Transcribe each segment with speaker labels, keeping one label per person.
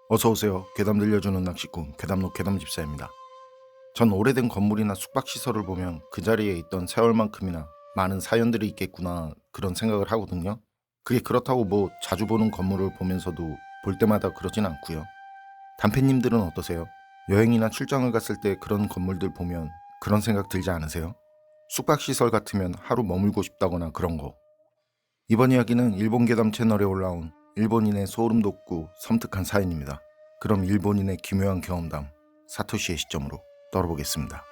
Speaker 1: 어서오세요. 괴담 들려주는 낚시꾼 괴담로 괴담집사입니다. 전 오래된 건물이나 숙박시설을 보면 그 자리에 있던 세월만큼이나 많은 사연들이 있겠구나 그런 생각을 하거든요. 그게 그렇다고 뭐 자주 보는 건물을 보면서도 볼 때마다 그러진 않고요. 단팬님들은 어떠세요? 여행이나 출장을 갔을 때 그런 건물들 보면 그런 생각 들지 않으세요? 숙박시설 같으면 하루 머물고 싶다거나 그런 거. 이번 이야기는 일본 괴담 채널에 올라온 일본인의 소름 돋고 섬뜩한 사연입니다. 그럼 일본인의 기묘한 경험담 사토시의 시점으로 떨어보겠습니다.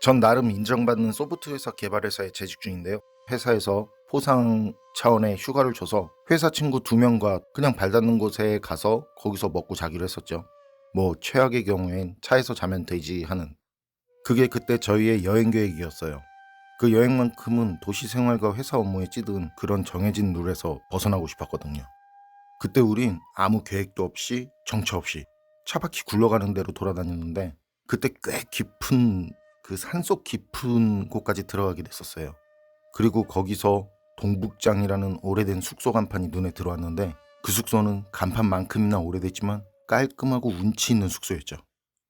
Speaker 1: 전 나름 인정받는 소프트웨어 개발 회사에 재직 중인데요. 회사에서 포상 차원의 휴가를 줘서 회사 친구 2명과 그냥 발 닿는 곳에 가서 거기서 먹고 자기로 했었죠. 뭐 최악의 경우엔 차에서 자면 되지 하는, 그게 그때 저희의 여행 계획이었어요. 그 여행만큼은 도시 생활과 회사 업무에 찌든 그런 정해진 룰에서 벗어나고 싶었거든요. 그때 우린 아무 계획도 없이 정처 없이 차바퀴 굴러가는 대로 돌아다녔는데, 그때 꽤 깊은 그 산속 깊은 곳까지 들어가게 됐었어요. 그리고 거기서 동북장이라는 오래된 숙소 간판이 눈에 들어왔는데, 그 숙소는 간판만큼이나 오래됐지만 깔끔하고 운치 있는 숙소였죠.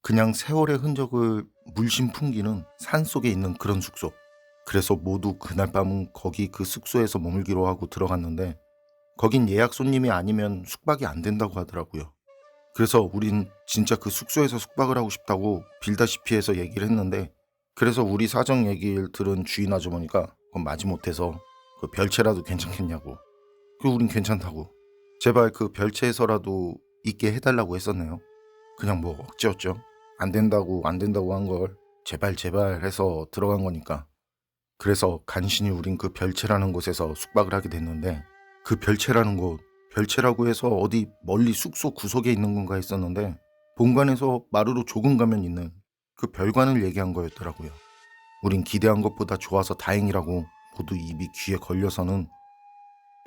Speaker 1: 그냥 세월의 흔적을 물씬 풍기는 산속에 있는 그런 숙소. 그래서 모두 그날 밤은 거기 그 숙소에서 머물기로 하고 들어갔는데, 거긴 예약 손님이 아니면 숙박이 안 된다고 하더라고요. 그래서 우린 진짜 그 숙소에서 숙박을 하고 싶다고 빌다시피 해서 얘기를 했는데, 그래서 우리 사정 얘기를 들은 주인 아주머니가 그건 마지못해서 그 별채라도 괜찮겠냐고. 그 우린 괜찮다고. 제발 그 별채에서라도 있게 해달라고 했었네요. 그냥 뭐 억지였죠. 안 된다고 안 된다고 한 걸 제발 제발 해서 들어간 거니까. 그래서 간신히 우린 그 별채라는 곳에서 숙박을 하게 됐는데, 그 별채라는 곳, 별채라고 해서 어디 멀리 숙소 구석에 있는 건가 했었는데, 본관에서 마루로 조금 가면 있는 그 별관을 얘기한 거였더라고요. 우린 기대한 것보다 좋아서 다행이라고 모두 입이 귀에 걸려서는,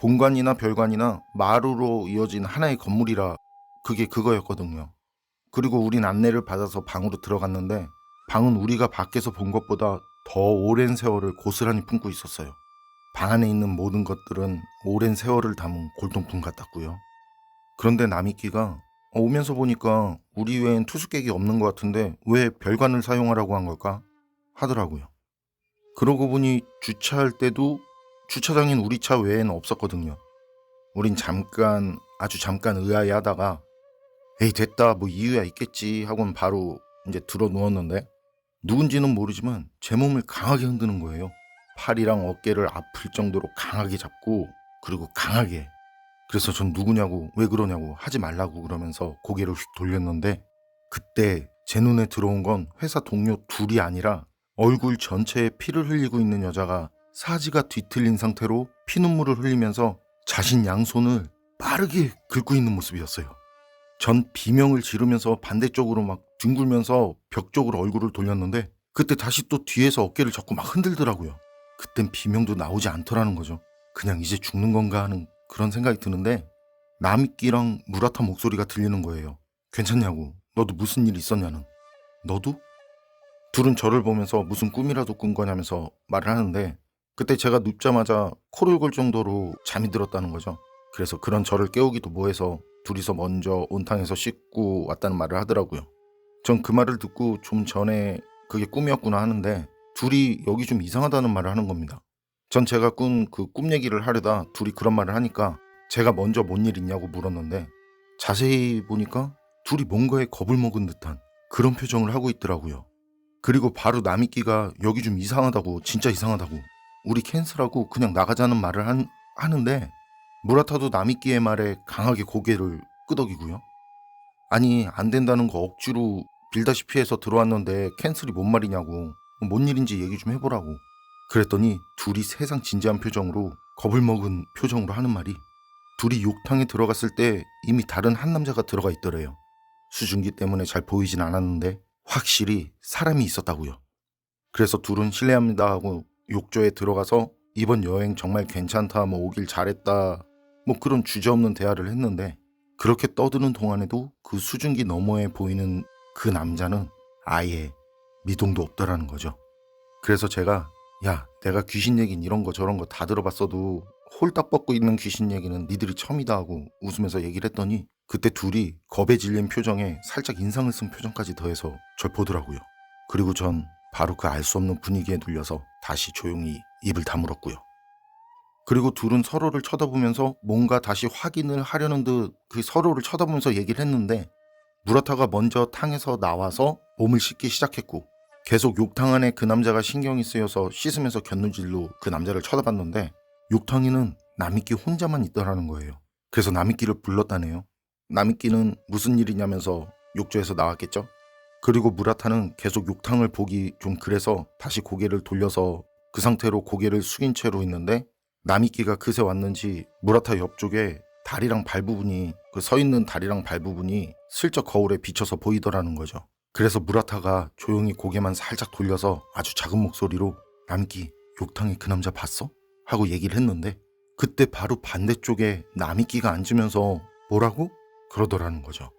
Speaker 1: 본관이나 별관이나 마루로 이어진 하나의 건물이라 그게 그거였거든요. 그리고 우린 안내를 받아서 방으로 들어갔는데, 방은 우리가 밖에서 본 것보다 더 오랜 세월을 고스란히 품고 있었어요. 방 안에 있는 모든 것들은 오랜 세월을 담은 골동품 같았고요. 그런데 남이끼가 오면서 보니까 우리 외엔 투숙객이 없는 것 같은데 왜 별관을 사용하라고 한 걸까? 하더라고요. 그러고 보니 주차할 때도 주차장인 우리 차 외에는 없었거든요. 우린 잠깐, 아주 잠깐 의아해하다가 에이 됐다 뭐 이유야 있겠지 하고는 바로 이제 들어 누웠는데, 누군지는 모르지만 제 몸을 강하게 흔드는 거예요. 팔이랑 어깨를 아플 정도로 강하게 잡고, 그리고 강하게. 그래서 전 누구냐고 왜 그러냐고 하지 말라고 그러면서 고개를 휙 돌렸는데, 그때 제 눈에 들어온 건 회사 동료 둘이 아니라 얼굴 전체에 피를 흘리고 있는 여자가 사지가 뒤틀린 상태로 피눈물을 흘리면서 자신 양손을 빠르게 긁고 있는 모습이었어요. 전 비명을 지르면서 반대쪽으로 막 뒹굴면서 벽 쪽으로 얼굴을 돌렸는데, 그때 다시 또 뒤에서 어깨를 잡고 막 흔들더라고요. 그땐 비명도 나오지 않더라는 거죠. 그냥 이제 죽는 건가 하는 그런 생각이 드는데, 남이끼랑 무라타 목소리가 들리는 거예요. 괜찮냐고. 너도 무슨 일 있었냐는. 너도? 둘은 저를 보면서 무슨 꿈이라도 꾼 거냐면서 말을 하는데, 그때 제가 눕자마자 코를 골 정도로 잠이 들었다는 거죠. 그래서 그런 저를 깨우기도 뭐해서 둘이서 먼저 온탕에서 씻고 왔다는 말을 하더라고요. 전 그 말을 듣고 좀 전에 그게 꿈이었구나 하는데, 둘이 여기 좀 이상하다는 말을 하는 겁니다. 전 제가 꾼 그 꿈 얘기를 하려다 둘이 그런 말을 하니까 제가 먼저 뭔 일 있냐고 물었는데, 자세히 보니까 둘이 뭔가에 겁을 먹은 듯한 그런 표정을 하고 있더라고요. 그리고 바로 남이끼가 여기 좀 이상하다고, 진짜 이상하다고, 우리 캔슬하고 그냥 나가자는 말을 하는데, 무라타도 남이끼의 말에 강하게 고개를 끄덕이고요. 아니 안 된다는 거 억지로 빌다시피 해서 들어왔는데 캔슬이 뭔 말이냐고, 뭔 일인지 얘기 좀 해보라고. 그랬더니 둘이 세상 진지한 표정으로 겁을 먹은 표정으로 하는 말이, 둘이 욕탕에 들어갔을 때 이미 다른 한 남자가 들어가 있더래요. 수증기 때문에 잘 보이진 않았는데 확실히 사람이 있었다고요. 그래서 둘은 실례합니다 하고 욕조에 들어가서 이번 여행 정말 괜찮다, 뭐 오길 잘했다, 뭐 그런 주저없는 대화를 했는데, 그렇게 떠드는 동안에도 그 수증기 너머에 보이는 그 남자는 아예 미동도 없더라는 거죠. 그래서 제가 야, 내가 귀신 얘긴 이런 거 저런 거 다 들어봤어도 홀딱 벗고 있는 귀신 얘기는 니들이 처음이다 하고 웃으면서 얘기를 했더니 그때 둘이 겁에 질린 표정에 살짝 인상을 쓴 표정까지 더해서 절 보더라고요. 그리고 전 바로 그 알 수 없는 분위기에 눌려서 다시 조용히 입을 다물었고요. 그리고 둘은 서로를 쳐다보면서 뭔가 다시 확인을 하려는 듯 그 서로를 쳐다보면서 얘기를 했는데 무라타가 먼저 탕에서 나와서 몸을 씻기 시작했고 계속 욕탕 안에 그 남자가 신경이 쓰여서 씻으면서 곁눈질로 그 남자를 쳐다봤는데 욕탕이는 나미끼 혼자만 있더라는 거예요. 그래서 나미끼를 불렀다네요. 나미끼는 무슨 일이냐면서 욕조에서 나왔겠죠? 그리고 무라타는 계속 욕탕을 보기 좀 그래서 다시 고개를 돌려서 그 상태로 고개를 숙인 채로 있는데 나미끼가 그새 왔는지 무라타 옆쪽에 다리랑 발 부분이 그 서 있는 다리랑 발 부분이 슬쩍 거울에 비쳐서 보이더라는 거죠. 그래서 무라타가 조용히 고개만 살짝 돌려서 아주 작은 목소리로 나미끼 욕탕에 그 남자 봤어? 하고 얘기를 했는데 그때 바로 반대쪽에 나미끼가 앉으면서 뭐라고? 그러더라는 거죠.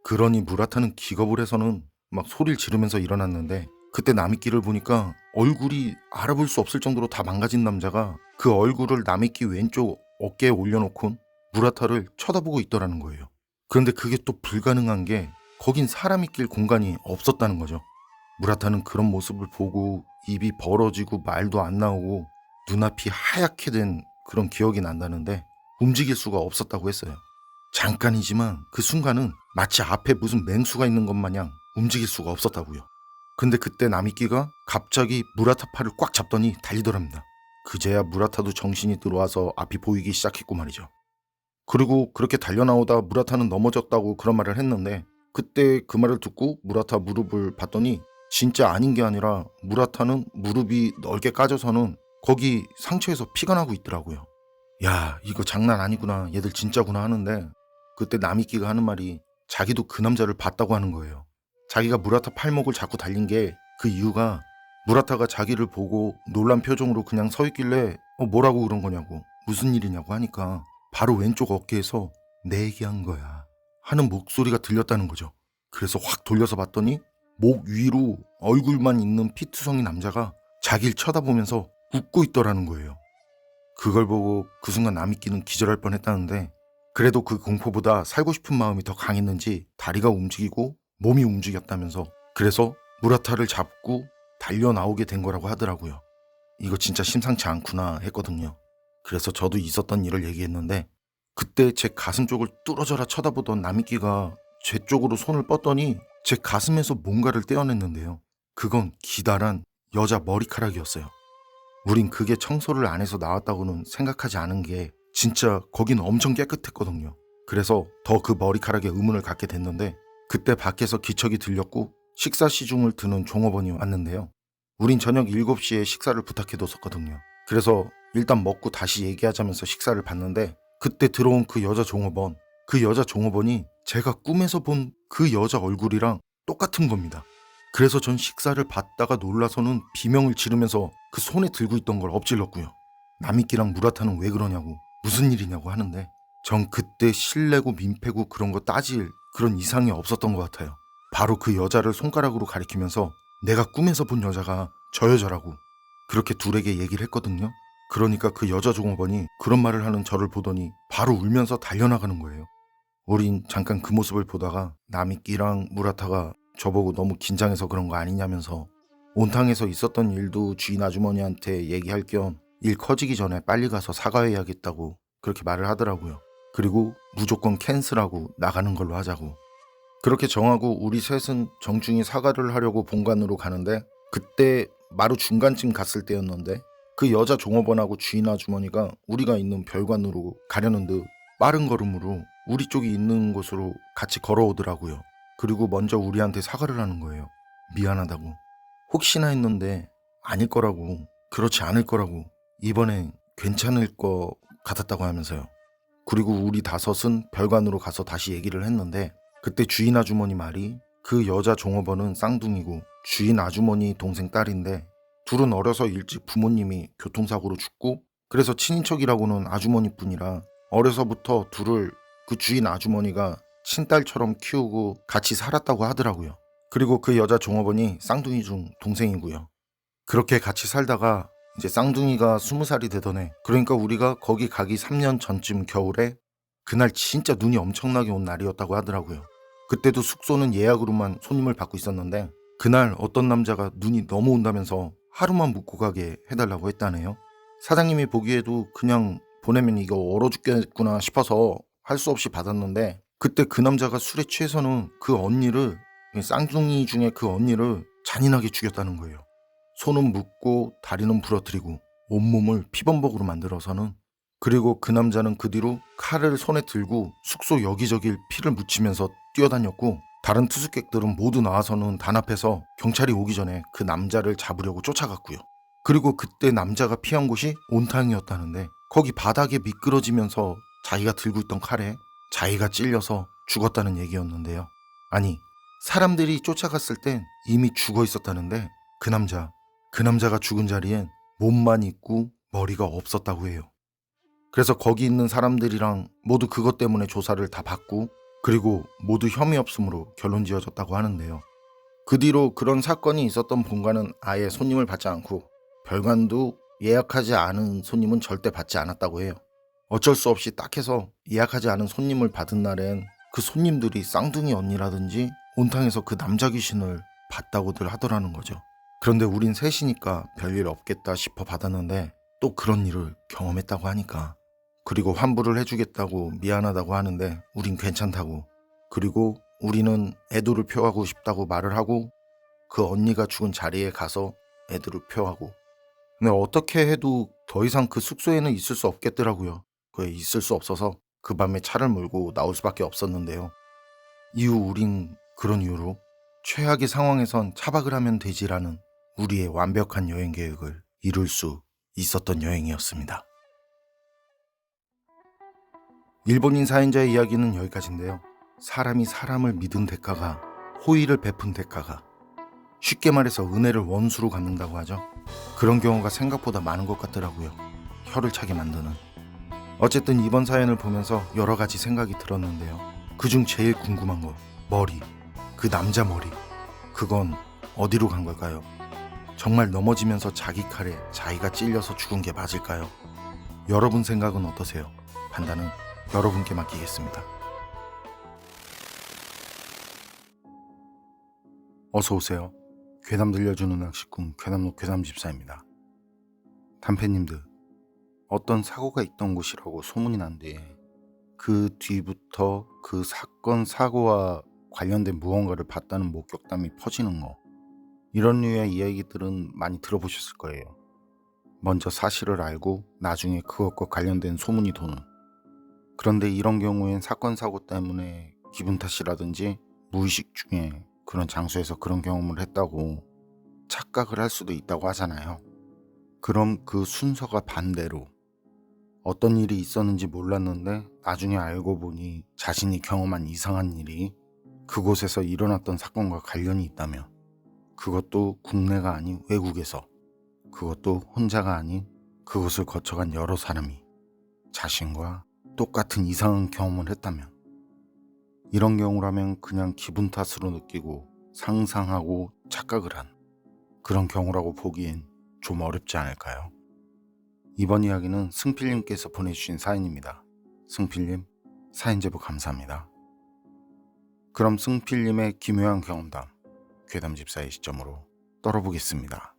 Speaker 1: 그러니 무라타는 기겁을 해서는 막 소리를 지르면서 일어났는데 그때 나미끼를 보니까 얼굴이 알아볼 수 없을 정도로 다 망가진 남자가 그 얼굴을 나미끼 왼쪽 어깨에 올려놓고 무라타를 쳐다보고 있더라는 거예요. 그런데 그게 또 불가능한 게 거긴 사람이 낄 공간이 없었다는 거죠. 무라타는 그런 모습을 보고 입이 벌어지고 말도 안 나오고 눈앞이 하얗게 된 그런 기억이 난다는데 움직일 수가 없었다고 했어요. 잠깐이지만 그 순간은 마치 앞에 무슨 맹수가 있는 것 마냥 움직일 수가 없었다고요. 근데 그때 나미끼가 갑자기 무라타 팔을 꽉 잡더니 달리더랍니다. 그제야 무라타도 정신이 들어와서 앞이 보이기 시작했고 말이죠. 그리고 그렇게 달려나오다 무라타는 넘어졌다고 그런 말을 했는데 그때 그 말을 듣고 무라타 무릎을 봤더니 진짜 아닌 게 아니라 무라타는 무릎이 넓게 까져서는 거기 상처에서 피가 나고 있더라고요. 야, 이거 장난 아니구나. 얘들 진짜구나 하는데 그때 나미끼가 하는 말이 자기도 그 남자를 봤다고 하는 거예요. 자기가 무라타 팔목을 잡고 달린 게 그 이유가 무라타가 자기를 보고 놀란 표정으로 그냥 서 있길래 뭐라고 그런 거냐고 무슨 일이냐고 하니까 바로 왼쪽 어깨에서 내 얘기한 거야 하는 목소리가 들렸다는 거죠. 그래서 확 돌려서 봤더니 목 위로 얼굴만 있는 피투성이 남자가 자기를 쳐다보면서 웃고 있더라는 거예요. 그걸 보고 그 순간 나미끼는 기절할 뻔했다는데 그래도 그 공포보다 살고 싶은 마음이 더 강했는지 다리가 움직이고 몸이 움직였다면서 그래서 무라타를 잡고 달려 나오게 된 거라고 하더라고요. 이거 진짜 심상치 않구나 했거든요. 그래서 저도 있었던 일을 얘기했는데 그때 제 가슴 쪽을 뚫어져라 쳐다보던 나미끼가 제 쪽으로 손을 뻗더니 제 가슴에서 뭔가를 떼어냈는데요. 그건 기다란 여자 머리카락이었어요. 우린 그게 청소를 안 해서 나왔다고는 생각하지 않은 게 진짜 거긴 엄청 깨끗했거든요. 그래서 더 그 머리카락에 의문을 갖게 됐는데 그때 밖에서 기척이 들렸고 식사 시중을 드는 종업원이 왔는데요. 우린 저녁 7시에 식사를 부탁해뒀었거든요. 그래서 일단 먹고 다시 얘기하자면서 식사를 봤는데 그때 들어온 그 여자 종업원이 제가 꿈에서 본 그 여자 얼굴이랑 똑같은 겁니다. 그래서 전 식사를 받다가 놀라서는 비명을 지르면서 그 손에 들고 있던 걸 엎질렀고요. 나미끼랑 무라타는 왜 그러냐고 무슨 일이냐고 하는데 전 그때 실례고 민폐고 그런 거 따질 그런 이상이 없었던 것 같아요. 바로 그 여자를 손가락으로 가리키면서 내가 꿈에서 본 여자가 저 여자라고 그렇게 둘에게 얘기를 했거든요. 그러니까 그 여자 종업원이 그런 말을 하는 저를 보더니 바로 울면서 달려나가는 거예요. 우린 잠깐 그 모습을 보다가 나미끼랑 무라타가 저보고 너무 긴장해서 그런 거 아니냐면서 온탕에서 있었던 일도 주인 아주머니한테 얘기할 겸 일 커지기 전에 빨리 가서 사과해야겠다고 그렇게 말을 하더라고요. 그리고 무조건 캔슬하고 나가는 걸로 하자고. 그렇게 정하고 우리 셋은 정중히 사과를 하려고 본관으로 가는데 그때 마루 중간쯤 갔을 때였는데 그 여자 종업원하고 주인 아주머니가 우리가 있는 별관으로 가려는 듯 빠른 걸음으로 우리 쪽이 있는 곳으로 같이 걸어오더라고요. 그리고 먼저 우리한테 사과를 하는 거예요. 미안하다고. 혹시나 했는데 아닐 거라고, 그렇지 않을 거라고, 이번엔 괜찮을 거 같았다고 하면서요. 그리고 우리 다섯은 별관으로 가서 다시 얘기를 했는데 그때 주인 아주머니 말이 그 여자 종업원은 쌍둥이고 주인 아주머니 동생 딸인데 둘은 어려서 일찍 부모님이 교통사고로 죽고 그래서 친인척이라고는 아주머니뿐이라 어려서부터 둘을 그 주인 아주머니가 친딸처럼 키우고 같이 살았다고 하더라고요. 그리고 그 여자 종업원이 쌍둥이 중 동생이고요. 그렇게 같이 살다가 이제 쌍둥이가 20살이 되던 해, 그러니까 우리가 거기 가기 3년 전쯤 겨울에 그날 진짜 눈이 엄청나게 온 날이었다고 하더라고요. 그때도 숙소는 예약으로만 손님을 받고 있었는데 그날 어떤 남자가 눈이 너무 온다면서 하루만 묵고 가게 해달라고 했다네요. 사장님이 보기에도 그냥 보내면 이거 얼어 죽겠구나 싶어서 할 수 없이 받았는데 그때 그 남자가 술에 취해서는 그 언니를, 쌍둥이 중에 그 언니를 잔인하게 죽였다는 거예요. 손은 묶고 다리는 부러뜨리고 온몸을 피범벅으로 만들어서는, 그리고 그 남자는 그 뒤로 칼을 손에 들고 숙소 여기저기 피를 묻히면서 뛰어다녔고 다른 투숙객들은 모두 나와서는 단합해서 경찰이 오기 전에 그 남자를 잡으려고 쫓아갔고요. 그리고 그때 남자가 피한 곳이 온탕이었다는데 거기 바닥에 미끄러지면서 자기가 들고 있던 칼에 자기가 찔려서 죽었다는 얘기였는데요. 아니, 사람들이 쫓아갔을 땐 이미 죽어 있었다는데 그 남자가 죽은 자리엔 몸만 있고 머리가 없었다고 해요. 그래서 거기 있는 사람들이랑 모두 그것 때문에 조사를 다 받고 그리고 모두 혐의 없음으로 결론 지어졌다고 하는데요. 그 뒤로 그런 사건이 있었던 본관은 아예 손님을 받지 않고 별관도 예약하지 않은 손님은 절대 받지 않았다고 해요. 어쩔 수 없이 딱해서 예약하지 않은 손님을 받은 날엔 그 손님들이 쌍둥이 언니라든지 온탕에서 그 남자 귀신을 봤다고들 하더라는 거죠. 그런데 우린 셋이니까 별일 없겠다 싶어 받았는데 또 그런 일을 경험했다고 하니까, 그리고 환불을 해주겠다고 미안하다고 하는데 우린 괜찮다고, 그리고 우리는 애도를 표하고 싶다고 말을 하고 그 언니가 죽은 자리에 가서 애도를 표하고, 근데 어떻게 해도 더 이상 그 숙소에는 있을 수 없겠더라고요. 그에 있을 수 없어서 그 밤에 차를 몰고 나올 수밖에 없었는데요. 이후 우린 그런 이유로 최악의 상황에선 차박을 하면 되지라는 우리의 완벽한 여행 계획을 이룰 수 있었던 여행이었습니다. 일본인 사연자의 이야기는 여기까지인데요. 사람이 사람을 믿은 대가가, 호의를 베푼 대가가, 쉽게 말해서 은혜를 원수로 갚는다고 하죠. 그런 경우가 생각보다 많은 것 같더라고요. 혀를 차게 만드는. 어쨌든 이번 사연을 보면서 여러 가지 생각이 들었는데요. 그중 제일 궁금한 거, 머리. 그 남자 머리. 그건 어디로 간 걸까요? 정말 넘어지면서 자기 칼에 자기가 찔려서 죽은 게 맞을까요? 여러분 생각은 어떠세요? 판단은 여러분께 맡기겠습니다. 어서 오세요. 괴담 들려주는 낚시꾼 괴담록 괴담집사입니다. 단패님들, 어떤 사고가 있던 곳이라고 소문이 난 뒤에 그 뒤부터 그 사건 사고와 관련된 무언가를 봤다는 목격담이 퍼지는 거, 이런 류의 이야기들은 많이 들어보셨을 거예요. 먼저 사실을 알고 나중에 그것과 관련된 소문이 도는. 그런데 이런 경우엔 사건 사고 때문에 기분 탓이라든지 무의식 중에 그런 장소에서 그런 경험을 했다고 착각을 할 수도 있다고 하잖아요. 그럼 그 순서가 반대로 어떤 일이 있었는지 몰랐는데 나중에 알고 보니 자신이 경험한 이상한 일이 그곳에서 일어났던 사건과 관련이 있다면, 그것도 국내가 아닌 외국에서, 그것도 혼자가 아닌 그곳을 거쳐간 여러 사람이 자신과 똑같은 이상한 경험을 했다면, 이런 경우라면 그냥 기분 탓으로 느끼고 상상하고 착각을 한 그런 경우라고 보기엔 좀 어렵지 않을까요? 이번 이야기는 승필님께서 보내주신 사연입니다. 승필님, 사연 제보 감사합니다. 그럼 승필님의 기묘한 경험담, 괴담집사의 시점으로 떨어보겠습니다.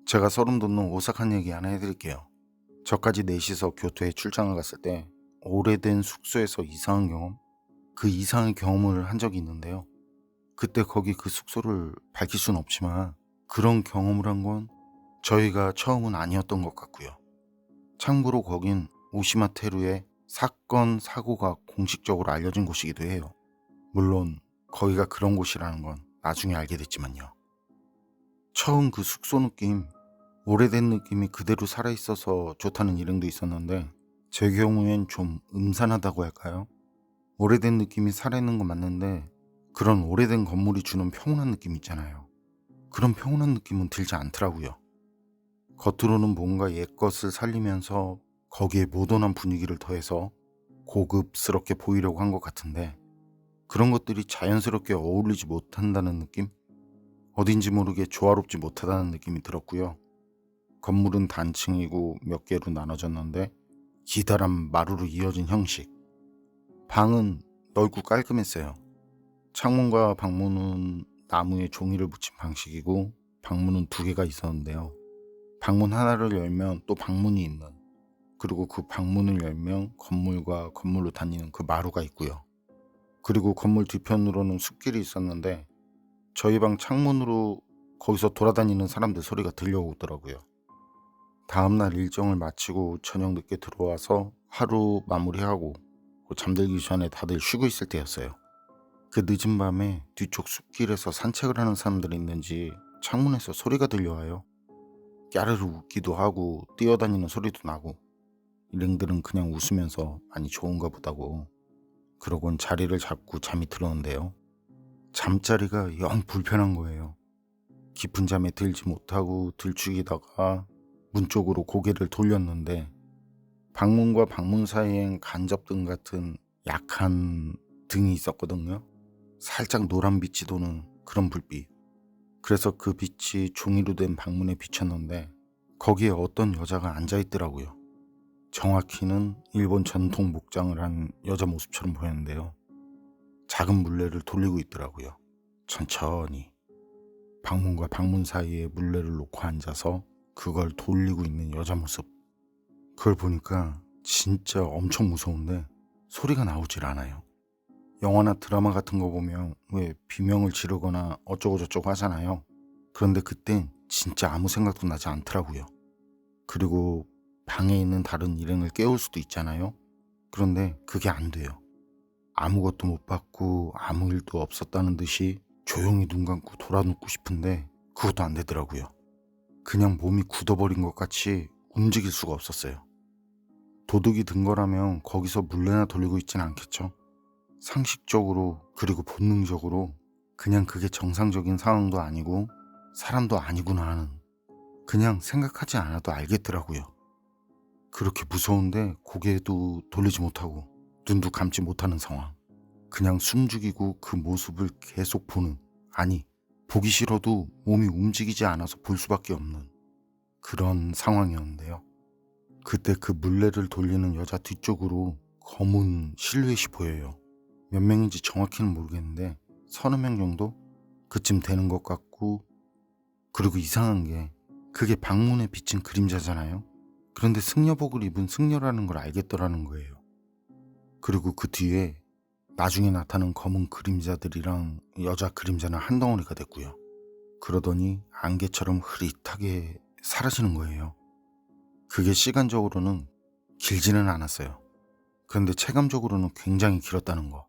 Speaker 1: 제가 소름 돋는 오싹한 얘기 하나 해드릴게요. 저까지 넷이서 교토에 출장을 갔을 때 오래된 숙소에서 이상한 경험? 그 이상한 경험을 한 적이 있는데요. 그때 거기 그 숙소를 밝힐 순 없지만 그런 경험을 한 건 저희가 처음은 아니었던 것 같고요. 참고로 거긴 오시마테루의 사건 사고가 공식적으로 알려진 곳이기도 해요. 물론 거기가 그런 곳이라는 건 나중에 알게 됐지만요. 처음 그 숙소 느낌, 오래된 느낌이 그대로 살아있어서 좋다는 일행도 있었는데 제 경우엔 좀 음산하다고 할까요? 오래된 느낌이 살아있는 건 맞는데 그런 오래된 건물이 주는 평온한 느낌 있잖아요. 그런 평온한 느낌은 들지 않더라고요. 겉으로는 뭔가 옛것을 살리면서 거기에 모던한 분위기를 더해서 고급스럽게 보이려고 한 것 같은데 그런 것들이 자연스럽게 어울리지 못한다는 느낌? 어딘지 모르게 조화롭지 못하다는 느낌이 들었고요. 건물은 단층이고 몇 개로 나눠졌는데 기다란 마루로 이어진 형식. 방은 넓고 깔끔했어요. 창문과 방문은 나무에 종이를 붙인 방식이고 방문은 두 개가 있었는데요. 방문 하나를 열면 또 방문이 있는, 그리고 그 방문을 열면 건물과 건물로 다니는 그 마루가 있고요. 그리고 건물 뒤편으로는 숲길이 있었는데 저희 방 창문으로 거기서 돌아다니는 사람들 소리가 들려오더라고요. 다음날 일정을 마치고 저녁 늦게 들어와서 하루 마무리하고 잠들기 전에 다들 쉬고 있을 때였어요. 그 늦은 밤에 뒤쪽 숲길에서 산책을 하는 사람들이 있는지 창문에서 소리가 들려와요. 깨르르 웃기도 하고 뛰어다니는 소리도 나고 일행들은 그냥 웃으면서 많이 좋은가 보다고 그러곤 자리를 잡고 잠이 들었는데요. 잠자리가 영 불편한 거예요. 깊은 잠에 들지 못하고 들추기다가 문 쪽으로 고개를 돌렸는데 방문과 방문 사이엔 간접등 같은 약한 등이 있었거든요. 살짝 노란 빛이 도는 그런 불빛. 그래서 그 빛이 종이로 된 방문에 비쳤는데 거기에 어떤 여자가 앉아있더라고요. 정확히는 일본 전통 목장을 한 여자 모습처럼 보였는데요. 작은 물레를 돌리고 있더라고요. 천천히. 방문과 방문 사이에 물레를 놓고 앉아서 그걸 돌리고 있는 여자 모습. 그걸 보니까 진짜 엄청 무서운데 소리가 나오질 않아요. 영화나 드라마 같은 거 보면 왜 비명을 지르거나 어쩌고저쩌고 하잖아요. 그런데 그땐 진짜 아무 생각도 나지 않더라고요. 그리고 방에 있는 다른 일행을 깨울 수도 있잖아요. 그런데 그게 안 돼요. 아무것도 못 봤고 아무 일도 없었다는 듯이 조용히 눈 감고 돌아눕고 싶은데 그것도 안 되더라고요. 그냥 몸이 굳어버린 것 같이 움직일 수가 없었어요. 도둑이 든 거라면 거기서 물레나 돌리고 있진 않겠죠. 상식적으로 그리고 본능적으로 그냥 그게 정상적인 상황도 아니고 사람도 아니구나 하는, 그냥 생각하지 않아도 알겠더라고요. 그렇게 무서운데 고개도 돌리지 못하고 눈도 감지 못하는 상황. 그냥 숨죽이고 그 모습을 계속 보는, 아니 보기 싫어도 몸이 움직이지 않아서 볼 수밖에 없는 그런 상황이었는데요. 그때 그 물레를 돌리는 여자 뒤쪽으로 검은 실루엣이 보여요. 몇 명인지 정확히는 모르겠는데 서너 명 정도? 그쯤 되는 것 같고, 그리고 이상한 게 그게 방문에 비친 그림자잖아요. 그런데 승려복을 입은 승려라는 걸 알겠더라는 거예요. 그리고 그 뒤에 나중에 나타난 검은 그림자들이랑 여자 그림자는 한 덩어리가 됐고요. 그러더니 안개처럼 흐릿하게 사라지는 거예요. 그게 시간적으로는 길지는 않았어요. 그런데 체감적으로는 굉장히 길었다는 거.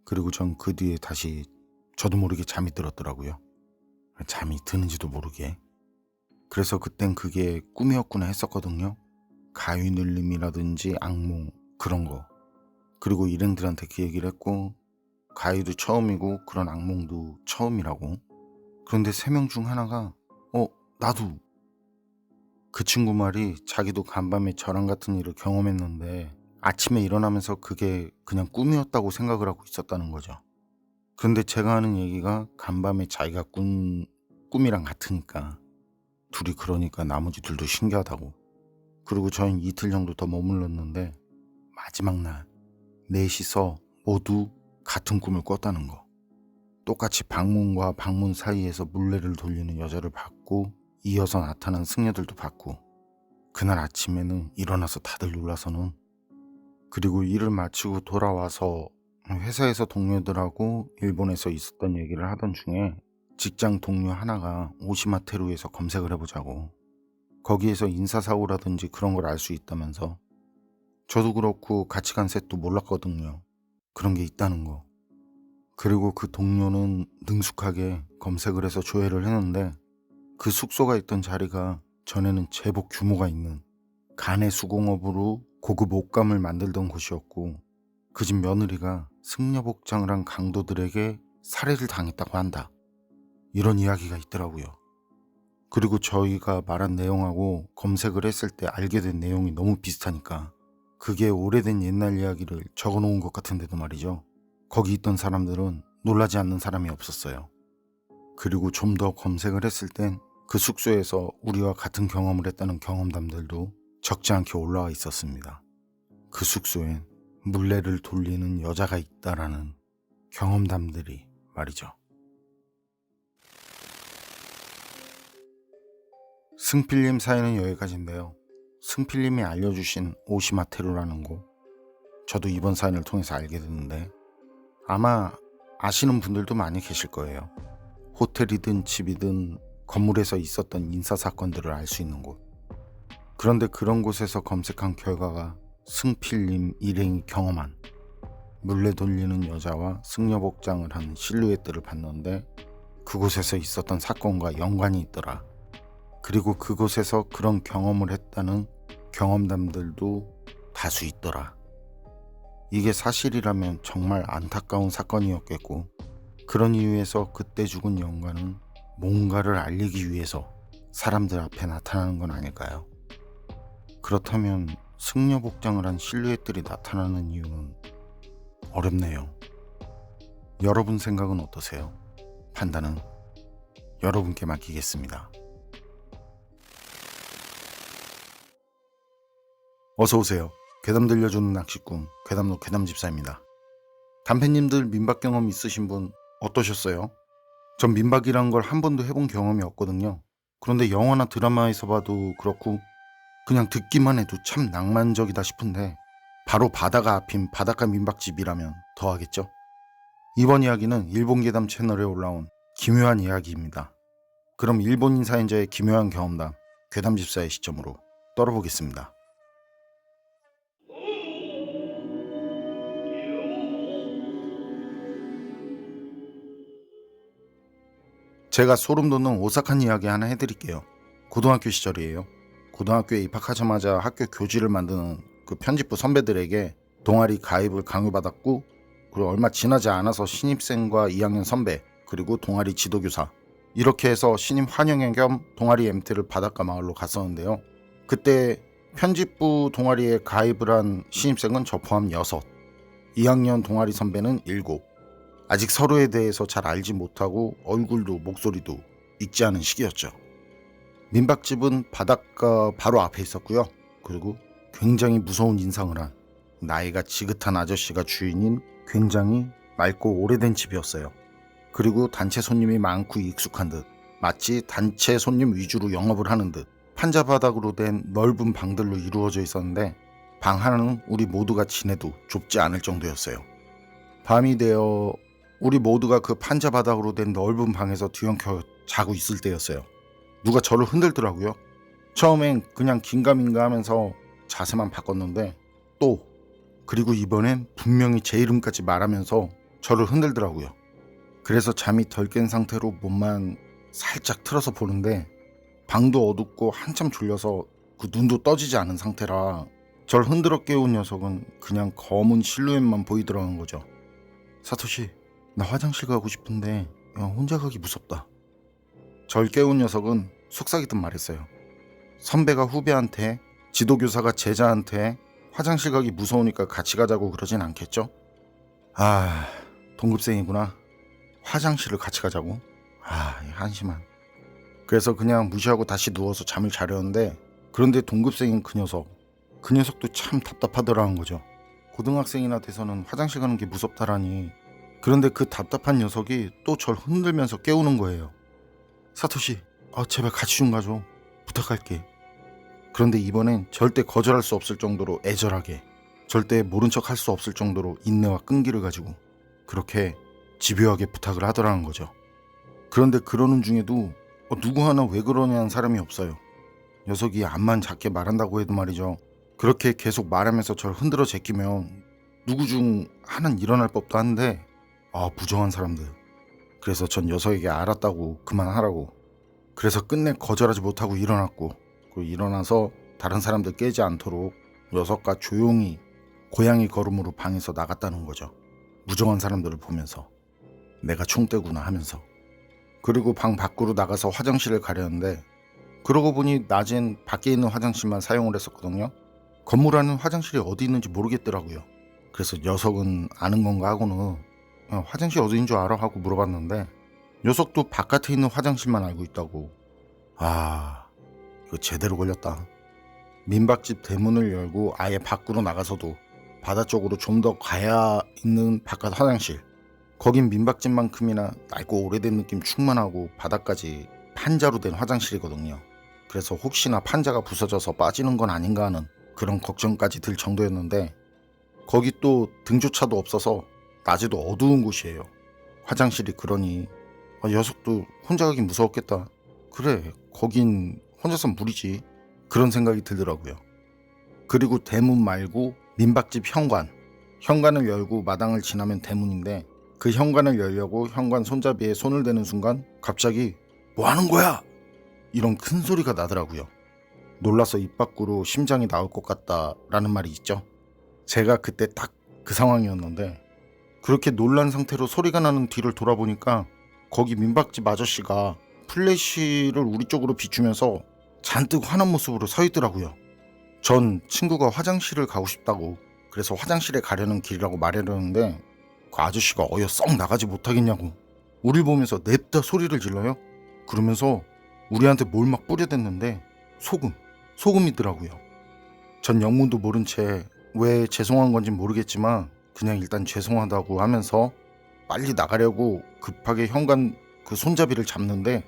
Speaker 1: 그리고 전 그 뒤에 다시 저도 모르게 잠이 들었더라고요. 잠이 드는지도 모르게. 그래서 그땐 그게 꿈이었구나 했었거든요. 가위 눌림이라든지 악몽 그런 거. 그리고 일행들한테 그 얘기를 했고 가위도 처음이고 그런 악몽도 처음이라고. 그런데 세 명 중 하나가 나도. 그 친구 말이 자기도 간밤에 저랑 같은 일을 경험했는데 아침에 일어나면서 그게 그냥 꿈이었다고 생각을 하고 있었다는 거죠. 그런데 제가 하는 얘기가 간밤에 자기가 꾼 꿈이랑 같으니까 둘이 그러니까 나머지 둘도 신기하다고. 그리고 저희는 이틀 정도 더 머물렀는데 마지막 날 넷이서 모두 같은 꿈을 꿨다는 거. 똑같이 방문과 방문 사이에서 물레를 돌리는 여자를 봤고 이어서 나타난 승려들도 봤고, 그날 아침에는 일어나서 다들 놀라서는, 그리고 일을 마치고 돌아와서 회사에서 동료들하고 일본에서 있었던 얘기를 하던 중에 직장 동료 하나가 오시마테루에서 검색을 해보자고, 거기에서 인사사고라든지 그런 걸 알 수 있다면서. 저도 그렇고 같이 간 셋도 몰랐거든요. 그런 게 있다는 거. 그리고 그 동료는 능숙하게 검색을 해서 조회를 했는데 그 숙소가 있던 자리가 전에는 제법 규모가 있는 간의 수공업으로 고급 옷감을 만들던 곳이었고, 그 집 며느리가 승려복장을 한 강도들에게 살해를 당했다고 한다. 이런 이야기가 있더라고요. 그리고 저희가 말한 내용하고 검색을 했을 때 알게 된 내용이 너무 비슷하니까 그게 오래된 옛날 이야기를 적어놓은 것 같은데도 말이죠. 거기 있던 사람들은 놀라지 않는 사람이 없었어요. 그리고 좀 더 검색을 했을 땐 그 숙소에서 우리와 같은 경험을 했다는 경험담들도 적지 않게 올라와 있었습니다. 그 숙소엔 물레를 돌리는 여자가 있다라는 경험담들이 말이죠. 승필님 사연은 여기까지인데요. 승필님이 알려주신 오시마테루라는 곳, 저도 이번 사연을 통해서 알게 됐는데 아마 아시는 분들도 많이 계실 거예요. 호텔이든 집이든 건물에서 있었던 인사사건들을 알 수 있는 곳. 그런데 그런 곳에서 검색한 결과가 승필님 일행이 경험한 물레 돌리는 여자와 승려복장을 한 실루엣들을 봤는데 그곳에서 있었던 사건과 연관이 있더라. 그리고 그곳에서 그런 경험을 했다는 경험담들도 다수 있더라. 이게 사실이라면 정말 안타까운 사건이었겠고, 그런 이유에서 그때 죽은 영가는 뭔가를 알리기 위해서 사람들 앞에 나타나는 건 아닐까요? 그렇다면 승려 복장을 한 실루엣들이 나타나는 이유는 어렵네요. 여러분 생각은 어떠세요? 판단은 여러분께 맡기겠습니다. 어서오세요. 괴담 들려주는 낚시꾼 괴담로 괴담집사입니다. 단팬님들 민박 경험 있으신 분 어떠셨어요? 전 민박이란 걸 한 번도 해본 경험이 없거든요. 그런데 영화나 드라마에서 봐도 그렇고 그냥 듣기만 해도 참 낭만적이다 싶은데 바로 바다가 앞인 바닷가 민박집이라면 더 하겠죠? 이번 이야기는 일본 괴담 채널에 올라온 기묘한 이야기입니다. 그럼 일본인 사연자의 기묘한 경험담 괴담집사의 시점으로 떨어보겠습니다. 제가 소름 돋는 오싹한 이야기 하나 해드릴게요. 고등학교 시절이에요. 고등학교에 입학하자마자 학교 교지를 만드는 그 편집부 선배들에게 동아리 가입을 강요받았고, 그리고 얼마 지나지 않아서 신입생과 2학년 선배, 그리고 동아리 지도교사, 이렇게 해서 신입 환영회 겸 동아리 MT를 바닷가 마을로 갔었는데요. 그때 편집부 동아리에 가입을 한 신입생은 저 포함 6, 2학년 동아리 선배는 7. 아직 서로에 대해서 잘 알지 못하고 얼굴도 목소리도 익지 않은 시기였죠. 민박집은 바닷가 바로 앞에 있었고요. 그리고 굉장히 무서운 인상을 한 나이가 지긋한 아저씨가 주인인 굉장히 맑고 오래된 집이었어요. 그리고 단체 손님이 많고 익숙한 듯, 마치 단체 손님 위주로 영업을 하는 듯 판자바닥으로 된 넓은 방들로 이루어져 있었는데 방 하나는 우리 모두가 지내도 좁지 않을 정도였어요. 밤이 되어 우리 모두가 그 판자바닥으로 된 넓은 방에서 뒤엉켜 자고 있을 때였어요. 누가 저를 흔들더라고요. 처음엔 그냥 긴가민가 하면서 자세만 바꿨는데 그리고 이번엔 분명히 제 이름까지 말하면서 저를 흔들더라고요. 그래서 잠이 덜 깬 상태로 몸만 살짝 틀어서 보는데 방도 어둡고 한참 졸려서 그 눈도 떠지지 않은 상태라 절 흔들어 깨운 녀석은 그냥 검은 실루엣만 보이더라는 거죠. 사토시, 나 화장실 가고 싶은데 혼자 가기 무섭다. 절 깨운 녀석은 속삭이듯 말했어요. 선배가 후배한테, 지도교사가 제자한테 화장실 가기 무서우니까 같이 가자고 그러진 않겠죠? 동급생이구나. 화장실을 같이 가자고? 한심한. 그래서 그냥 무시하고 다시 누워서 잠을 자려는데, 그런데 동급생인 그 녀석도 참 답답하더라는 거죠. 고등학생이나 돼서는 화장실 가는 게 무섭다라니. 그런데 그 답답한 녀석이 또 절 흔들면서 깨우는 거예요. 사토시, 제발 같이 좀 가줘. 부탁할게. 그런데 이번엔 절대 거절할 수 없을 정도로 애절하게, 절대 모른 척 할 수 없을 정도로 인내와 끈기를 가지고 그렇게 집요하게 부탁을 하더라는 거죠. 그런데 그러는 중에도 누구 하나 왜 그러냐는 사람이 없어요. 녀석이 암만 작게 말한다고 해도 말이죠. 그렇게 계속 말하면서 절 흔들어 제끼면 누구 중 하나는 일어날 법도 한데 부정한 사람들. 그래서 전 녀석에게 알았다고 그만하라고. 그래서 끝내 거절하지 못하고 일어났고, 그리고 일어나서 다른 사람들 깨지 않도록 녀석과 조용히 고양이 걸음으로 방에서 나갔다는 거죠. 무정한 사람들을 보면서 내가 총대구나 하면서. 그리고 방 밖으로 나가서 화장실을 가려는데, 그러고 보니 낮엔 밖에 있는 화장실만 사용을 했었거든요. 건물 안은 화장실이 어디 있는지 모르겠더라고요. 그래서 녀석은 아는 건가 하고는 화장실 어디인 줄 알아? 하고 물어봤는데 녀석도 바깥에 있는 화장실만 알고 있다고. 아, 이거 제대로 걸렸다. 민박집 대문을 열고 아예 밖으로 나가서도 바다 쪽으로 좀 더 가야 있는 바깥 화장실. 거긴 민박집만큼이나 낡고 오래된 느낌 충만하고 바닥까지 판자로 된 화장실이거든요. 그래서 혹시나 판자가 부서져서 빠지는 건 아닌가 하는 그런 걱정까지 들 정도였는데 거기 또 등조차도 없어서 낮에도 어두운 곳이에요. 화장실이 그러니 녀석도 혼자 가긴 무서웠겠다. 그래, 거긴 혼자선 무리지. 그런 생각이 들더라고요. 그리고 대문 말고 민박집 현관을 열고 마당을 지나면 대문인데 그 현관을 열려고 현관 손잡이에 손을 대는 순간 갑자기 뭐 하는 거야? 이런 큰 소리가 나더라고요. 놀라서 입 밖으로 심장이 나올 것 같다라는 말이 있죠. 제가 그때 딱 그 상황이었는데 그렇게 놀란 상태로 소리가 나는 뒤를 돌아보니까 거기 민박집 아저씨가 플래시를 우리 쪽으로 비추면서 잔뜩 화난 모습으로 서 있더라고요. 전 친구가 화장실을 가고 싶다고 그래서 화장실에 가려는 길이라고 말하려는데 그 아저씨가 어여 썩 나가지 못하겠냐고 우릴 보면서 냅다 소리를 질러요. 그러면서 우리한테 뭘 막 뿌려댔는데 소금이더라고요. 전 영문도 모른 채 왜 죄송한 건지 모르겠지만 그냥 일단 죄송하다고 하면서 빨리 나가려고 급하게 현관 그 손잡이를 잡는데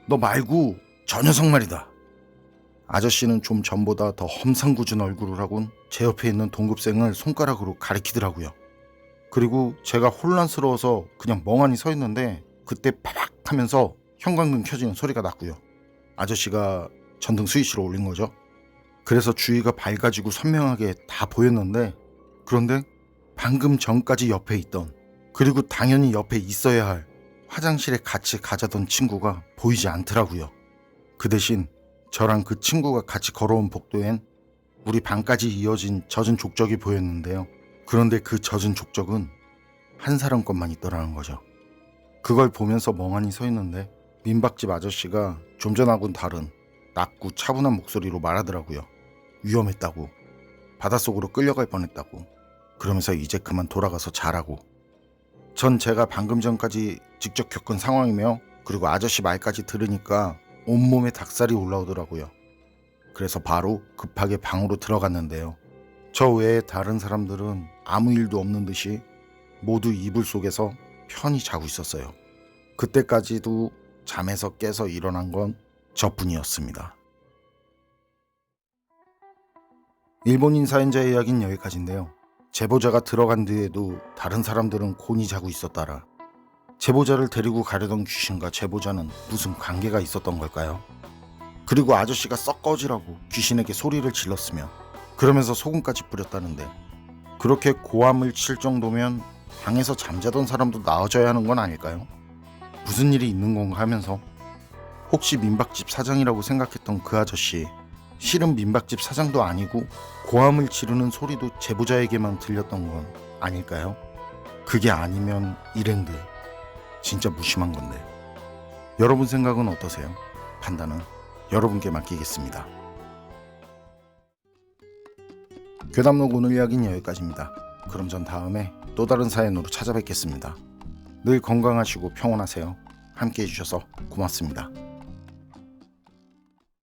Speaker 1: 너 말고 저 녀석 말이다. 아저씨는 좀 전보다 더 험상궂은 얼굴을 하곤 제 옆에 있는 동급생을 손가락으로 가리키더라고요. 그리고 제가 혼란스러워서 그냥 멍하니 서 있는데 그때 파박 하면서 형광등 켜지는 소리가 났고요. 아저씨가 전등 스위치를 올린 거죠. 그래서 주위가 밝아지고 선명하게 다 보였는데 그런데 방금 전까지 옆에 있던 그리고 당연히 옆에 있어야 할 화장실에 같이 가자던 친구가 보이지 않더라고요. 그 대신 저랑 그 친구가 같이 걸어온 복도엔 우리 방까지 이어진 젖은 족적이 보였는데요. 그런데 그 젖은 족적은 한 사람 것만 있더라는 거죠. 그걸 보면서 멍하니 서 있는데 민박집 아저씨가 좀 전하고는 다른 낮고 차분한 목소리로 말하더라고요. 위험했다고. 바닷속으로 끌려갈 뻔했다고. 그러면서 이제 그만 돌아가서 자라고. 전 제가 방금 전까지 직접 겪은 상황이며 그리고 아저씨 말까지 들으니까 온몸에 닭살이 올라오더라고요. 그래서 바로 급하게 방으로 들어갔는데요. 저 외에 다른 사람들은 아무 일도 없는 듯이 모두 이불 속에서 편히 자고 있었어요. 그때까지도 잠에서 깨서 일어난 건 저뿐이었습니다. 일본인 사연자의 이야기는 여기까지인데요. 제보자가 들어간 뒤에도 다른 사람들은 곤히 자고 있었다라 제보자를 데리고 가려던 귀신과 제보자는 무슨 관계가 있었던 걸까요? 그리고 아저씨가 썩 꺼지라고 귀신에게 소리를 질렀으며 그러면서 소금까지 뿌렸다는데 그렇게 고함을 칠 정도면 방에서 잠자던 사람도 나와줘야 하는 건 아닐까요? 무슨 일이 있는 건가 하면서 혹시 민박집 사장이라고 생각했던 그 아저씨 실은 민박집 사장도 아니고 고함을 지르는 소리도 제보자에게만 들렸던 건 아닐까요? 그게 아니면 일행들 진짜 무심한 건데 여러분 생각은 어떠세요? 판단은 여러분께 맡기겠습니다. 괴담록 오늘 이야기는 여기까지입니다. 그럼 전 다음에 또 다른 사연으로 찾아뵙겠습니다. 늘 건강하시고 평온하세요. 함께 해주셔서 고맙습니다.